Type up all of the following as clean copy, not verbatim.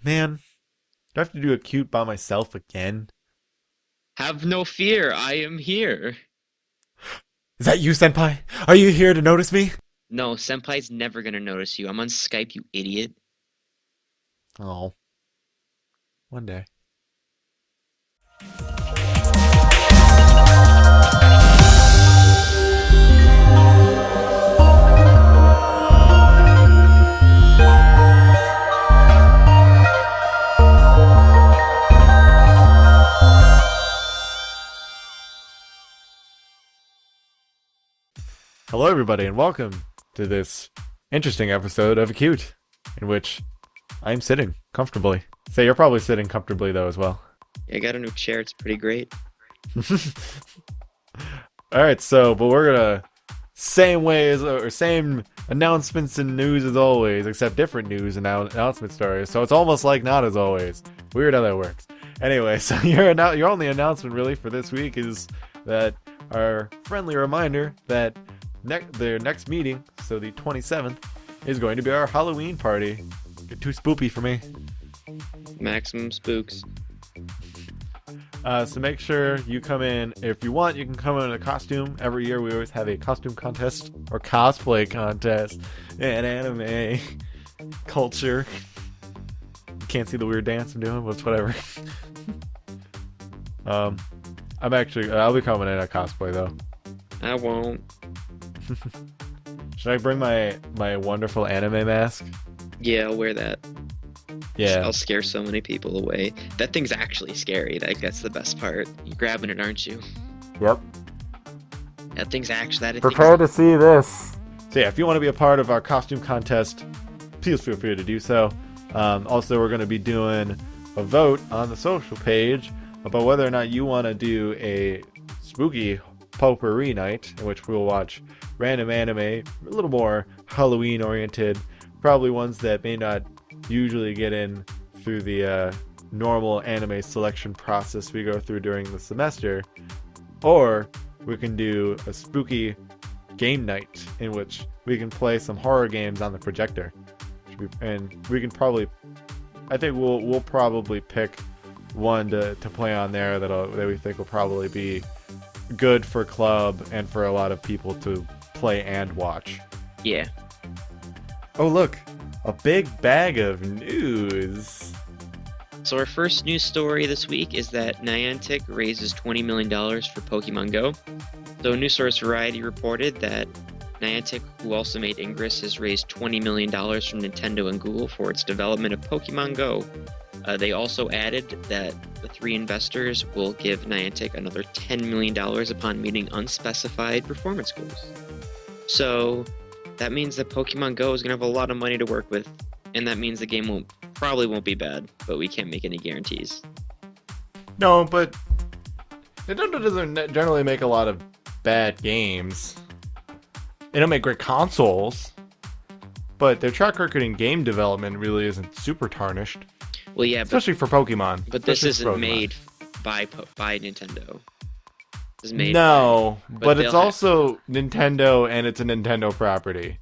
Man, do I have to do ACUTE by myself again? Have no fear, I am here. Is that you, Senpai? Are you here to notice me? No, Senpai's never gonna notice you. I'm on Skype, you idiot. Oh, one day. Hello, everybody, and welcome to this interesting episode of ACUTE, in which I'm sitting comfortably. So you're probably sitting comfortably, though, as well. I got a new chair, it's pretty great. Alright, but we're gonna same announcements and news as always, except different news and announcement stories. So it's almost like not as always. Weird how that works. Anyway, so your only announcement really for this week is that our friendly reminder that their next meeting, so the 27th, is going to be our Halloween party. Get too spoopy for me. Maximum spooks. So make sure you come in. If you want, you can come in a costume. Every year we always have a costume contest or cosplay contest in anime culture. You can't see the weird dance I'm doing, but it's whatever. I'll be coming in a cosplay though. I won't. Should I bring my wonderful anime mask? Yeah, I'll wear that. Yeah. I'll scare so many people away. That thing's actually scary. That's the best part. You're grabbing it, aren't you? Yep. That thing's actually Prepare to see this. So yeah, if you want to be a part of our costume contest, please feel free to do so. Also, we're going to be doing a vote on the social page about whether or not you want to do a spooky potpourri night in which we'll watch random anime, a little more Halloween oriented, probably ones that may not usually get in through the normal anime selection process we go through during the semester, or we can do a spooky game night in which we can play some horror games on the projector, and we can probably, I think we'll probably pick one to play on there that we think will probably be good for club and for a lot of people to play and watch. Yeah. Oh look, a big bag of news. So our first news story this week is that Niantic raises $20 million for Pokemon Go. So a news source Variety reported that Niantic, who also made Ingress, has raised $20 million from Nintendo and Google for its development of Pokemon Go. They also added that the three investors will give Niantic another $10 million upon meeting unspecified performance goals. So that means that Pokemon Go is going to have a lot of money to work with, and that means the game probably won't be bad, but we can't make any guarantees. No, but Nintendo doesn't generally make a lot of bad games. They don't make great consoles, but their track record in game development really isn't super tarnished. Well, yeah, especially for Pokemon. But this isn't made by Nintendo. This is made no, but it's also Nintendo, and it's a Nintendo property.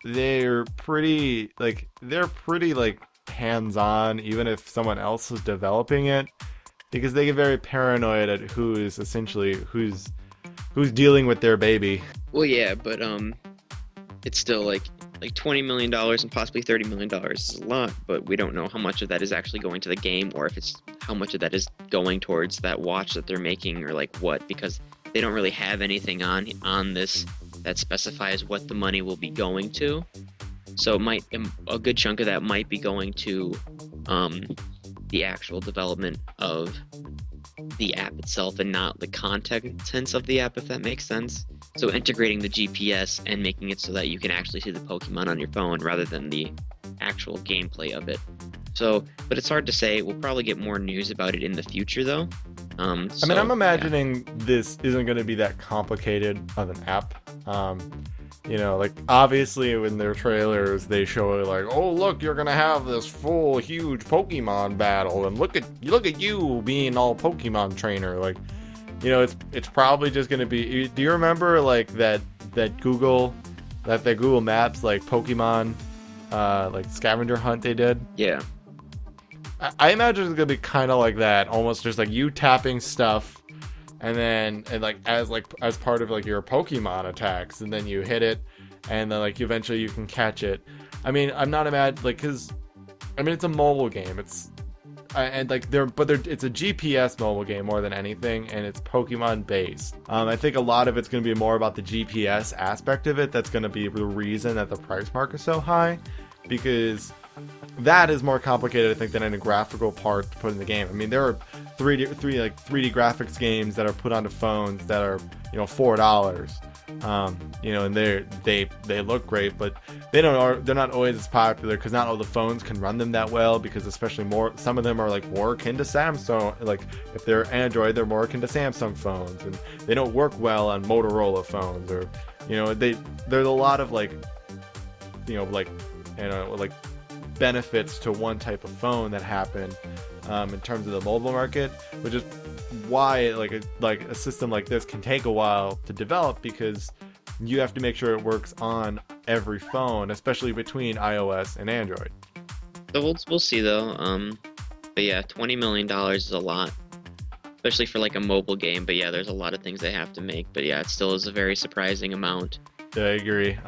They're pretty hands-on, even if someone else is developing it, because they get very paranoid at who's dealing with their baby. Well, yeah, but it's still like $20 million and possibly $30 million is a lot, but we don't know how much of that is actually going to the game, or if it's how much of that is going towards that watch that they're making, or like what, because they don't really have anything on this that specifies what the money will be going to. So a good chunk of that might be going to the actual development of the app itself and not the contents of the app, if that makes sense. So integrating the GPS and making it so that you can actually see the Pokemon on your phone rather than the actual gameplay of it. So, but it's hard to say. We'll probably get more news about it in the future, though. I'm imagining this isn't going to be that complicated of an app. Like obviously in their trailers they show like, oh look, you're gonna have this full huge Pokemon battle, and look at you being all Pokemon trainer. Like, it's probably just gonna be. Do you remember like that Google Maps like Pokemon like scavenger hunt they did? Yeah. I imagine it's gonna be kind of like that, almost just like you tapping stuff, and like as part of like your Pokemon attacks, and then you hit it, and then like eventually you can catch it. I mean, I'm not mad, like, cause I mean it's a mobile game. It's it's a GPS mobile game more than anything, and it's Pokemon based. I think a lot of it's going to be more about the GPS aspect of it. That's going to be the reason that the price mark is so high, because that is more complicated, I think, than any graphical part to put in the game. I mean, there are 3D graphics games that are put onto phones that are, $4. And they look great, but they're not always as popular because not all the phones can run them that well, because some of them are like more akin to Samsung. Like if they're Android, they're more akin to Samsung phones, and they don't work well on Motorola phones, or there's a lot of like benefits to one type of phone that happen in terms of the mobile market, which is why like a system like this can take a while to develop, because you have to make sure it works on every phone, especially between iOS and Android. So we'll see though. But yeah, $20 million is a lot, especially for like a mobile game. But yeah, there's a lot of things they have to make. But yeah, it still is a very surprising amount. Yeah, I agree.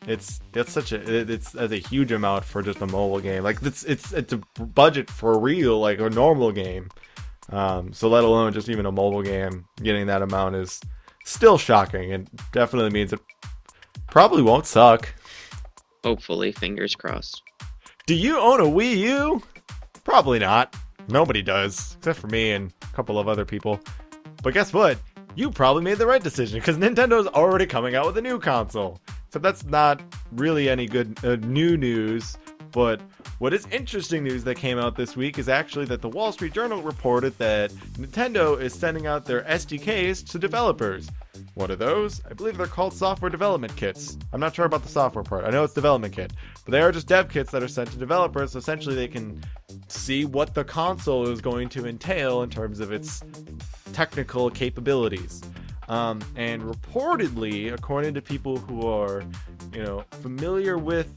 It's a huge amount for just a mobile game. Like it's a budget for real, like a normal game. So let alone just even a mobile game, getting that amount is still shocking, and definitely means it probably won't suck. Hopefully, fingers crossed. Do you own a Wii U? Probably not. Nobody does, except for me and a couple of other people. But guess what? You probably made the right decision, because Nintendo's already coming out with a new console. So that's not really any good new news. But what is interesting news that came out this week is actually that the Wall Street Journal reported that Nintendo is sending out their SDKs to developers. What are those? I believe they're called software development kits. I'm not sure about the software part. I know it's development kit, but they are just dev kits that are sent to developers. So essentially they can see what the console is going to entail in terms of its technical capabilities. And reportedly, according to people who are, familiar with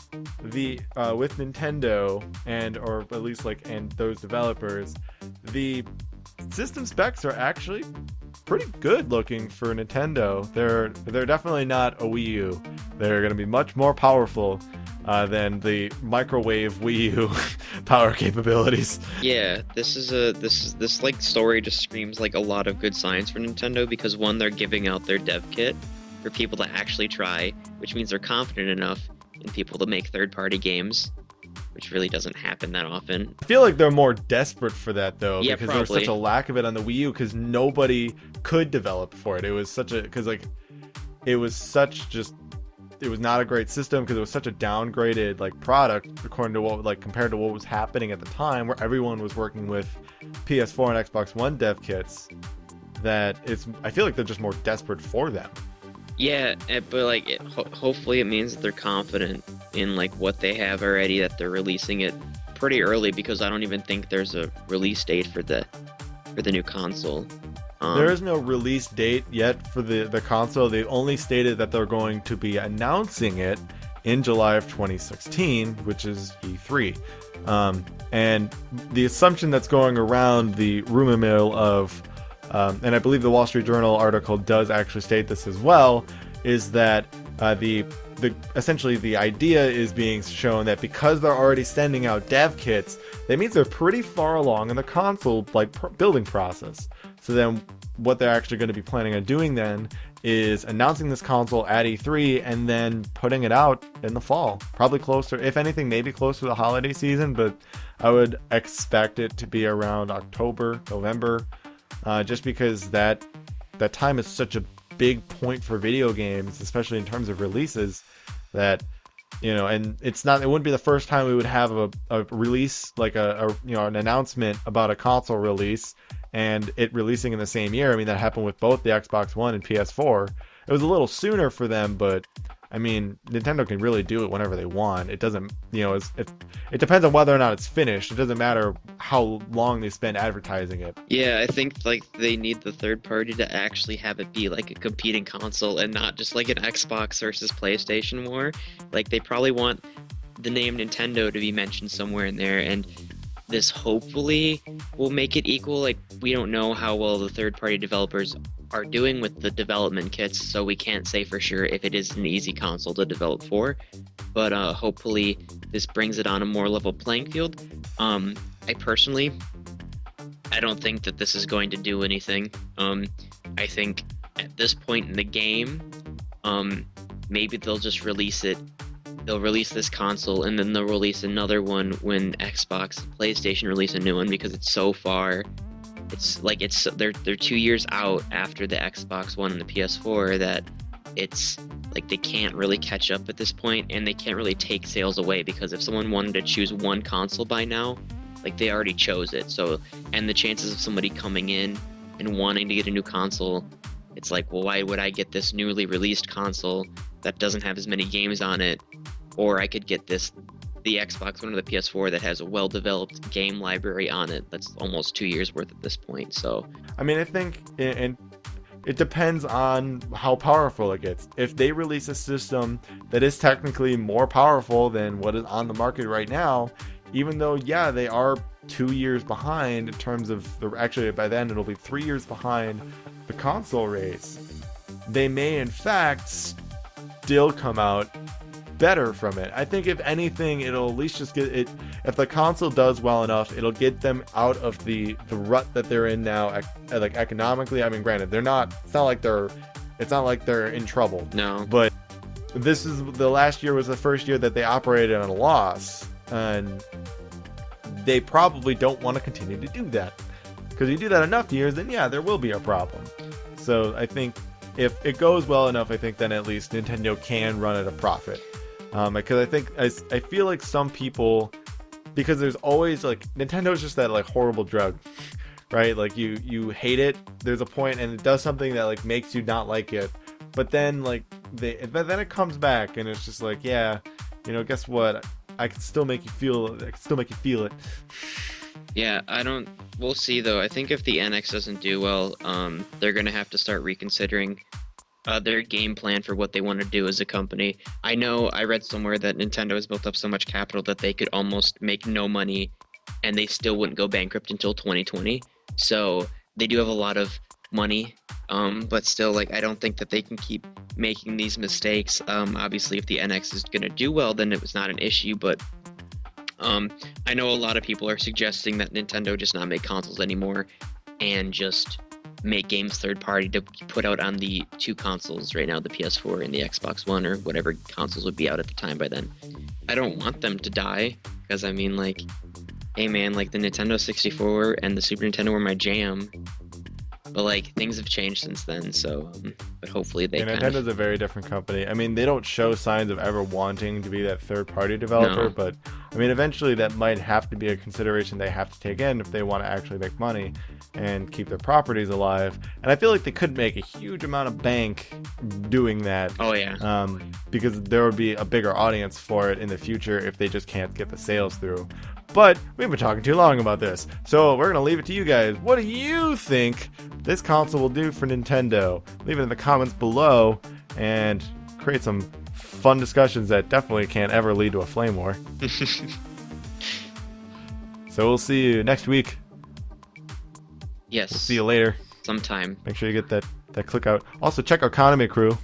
with Nintendo or at least and those developers, the system specs are actually pretty good looking for Nintendo. They're definitely not a Wii U. They're going to be much more powerful than the microwave Wii U power capabilities. Yeah, this story just screams like a lot of good signs for Nintendo, because one, they're giving out their dev kit for people to actually try, which means they're confident enough in people to make third-party games, which really doesn't happen that often. I feel like they're more desperate for that though, yeah, because probably. There was such a lack of it on the Wii U, because nobody could develop for it. It was not a great system, because it was such a downgraded product according to what compared to what was happening at the time, where everyone was working with PS4 and Xbox One dev kits, that I feel like they're just more desperate for them. Yeah, but hopefully it means that they're confident in what they have already, that they're releasing it pretty early, because I don't even think there's a release date for the new console. There is no release date yet for the console. They only stated that they're going to be announcing it in July of 2016, which is E3. And the assumption that's going around the rumor mill of, and I believe the Wall Street Journal article does actually state this as well, is that essentially the idea is being shown that because they're already sending out dev kits, that means they're pretty far along in the console building process. So then what they're actually going to be planning on doing then is announcing this console at E3 and then putting it out in the fall. Probably closer, if anything, maybe closer to the holiday season, but I would expect it to be around October, November, just because that time is such a big point for video games, especially in terms of releases, that and it wouldn't be the first time we would have a release, an announcement about a console release and it releasing in the same year. I mean, that happened with both the Xbox One and PS4. It was a little sooner for them, but I mean, Nintendo can really do it whenever they want. It doesn't, it depends on whether or not it's finished. It doesn't matter how long they spend advertising it. Yeah, I think they need the third party to actually have it be a competing console and not just an Xbox versus PlayStation war. They probably want the name Nintendo to be mentioned somewhere in there, and this hopefully will make it equal. Like, we don't know how well the third-party developers are doing with the development kits, so we can't say for sure if it is an easy console to develop for. But hopefully this brings it on a more level playing field. I personally, I don't think that this is going to do anything. I think at this point in the game, maybe they'll just release it. They'll release this console and then they'll release another one when Xbox, PlayStation release a new one, because it's so far. It's like they're 2 years out after the Xbox One and the PS4 that it's like they can't really catch up at this point, and they can't really take sales away, because if someone wanted to choose one console by now, like they already chose it. So, and the chances of somebody coming in and wanting to get a new console, it's like, well, why would I get this newly released console that doesn't have as many games on it? Or I could get the Xbox One or the PS4 that has a well-developed game library on it that's almost 2 years worth at this point. So, I mean, I think it depends on how powerful it gets. If they release a system that is technically more powerful than what is on the market right now, even though, yeah, they are 2 years behind in terms of actually by then it'll be 3 years behind the console race, they may in fact still come out better from it. I think if anything, it'll at least just get it. If the console does well enough, it'll get them out of the rut that they're in now. Like economically, I mean, granted, they're not. It's not like they're in trouble. No. But this is the last year was the first year that they operated on a loss, and they probably don't want to continue to do that. Because you do that enough years, then yeah, there will be a problem. So I think if it goes well enough, I think then at least Nintendo can run at a profit. Because I feel like some people, because there's always like Nintendo's just that like horrible drug, right? Like you hate it. There's a point, and it does something that like makes you not like it, but then like then it comes back, and it's just like, yeah, you know, guess what? I can still make you feel. I can still make you feel it. Yeah, we'll see though. I think if the NX doesn't do well, they're gonna have to start reconsidering their game plan for what they want to do as a company. I know I read somewhere that Nintendo has built up so much capital that they could almost make no money and they still wouldn't go bankrupt until 2020. So they do have a lot of money, but still, like, I don't think that they can keep making these mistakes. Obviously, if the NX is going to do well, then it was not an issue, but I know a lot of people are suggesting that Nintendo just not make consoles anymore and just make games third party to put out on the two consoles right now, the PS4 and the Xbox One, or whatever consoles would be out at the time by then. I don't want them to die, because I mean, like, hey man, like the Nintendo 64 and the Super Nintendo were my jam, but like things have changed since then, so but hopefully they can. Nintendo's a very different company. I mean, they don't show signs of ever wanting to be that third-party developer, but I mean, eventually that might have to be a consideration they have to take in if they want to actually make money and keep their properties alive. And I feel like they could make a huge amount of bank doing that. Oh yeah. Because there would be a bigger audience for it in the future if they just can't get the sales through. But we've been talking too long about this, so we're going to leave it to you guys. What do you think this console will do for Nintendo? Leave it in the comments below and create some fun discussions that definitely can't ever lead to a flame war. So we'll see you next week. Yes. We'll see you later. Sometime. Make sure you get that click out. Also, check out Conime Crew.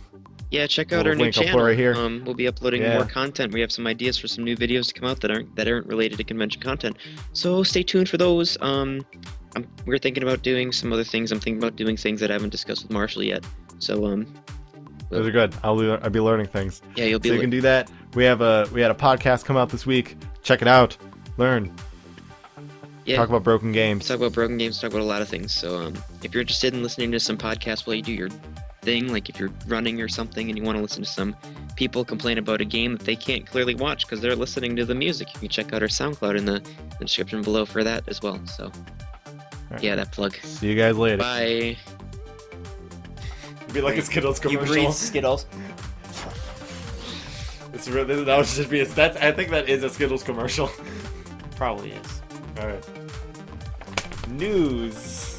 Yeah, check out our new channel. I'll put right here. We'll be uploading more content. We have some ideas for some new videos to come out that aren't related to convention content. So stay tuned for those. We're thinking about doing some other things. I'm thinking about doing things that I haven't discussed with Marshall yet. So those are good. I'll be learning things. Yeah, you'll be. So you can do that. We had a podcast come out this week. Check it out. Learn. Yeah. Talk about broken games. Talk about broken games. Talk about a lot of things. So if you're interested in listening to some podcasts while you do your thing, like if you're running or something and you want to listen to some people complain about a game that they can't clearly watch because they're listening to the music, you can check out our SoundCloud in the description below for that as well. So right. Yeah, that plug. See you guys later. Bye. It'd be like a Skittles commercial. You breathe Skittles. That would just be I think that is a Skittles commercial. Probably is. All right. News.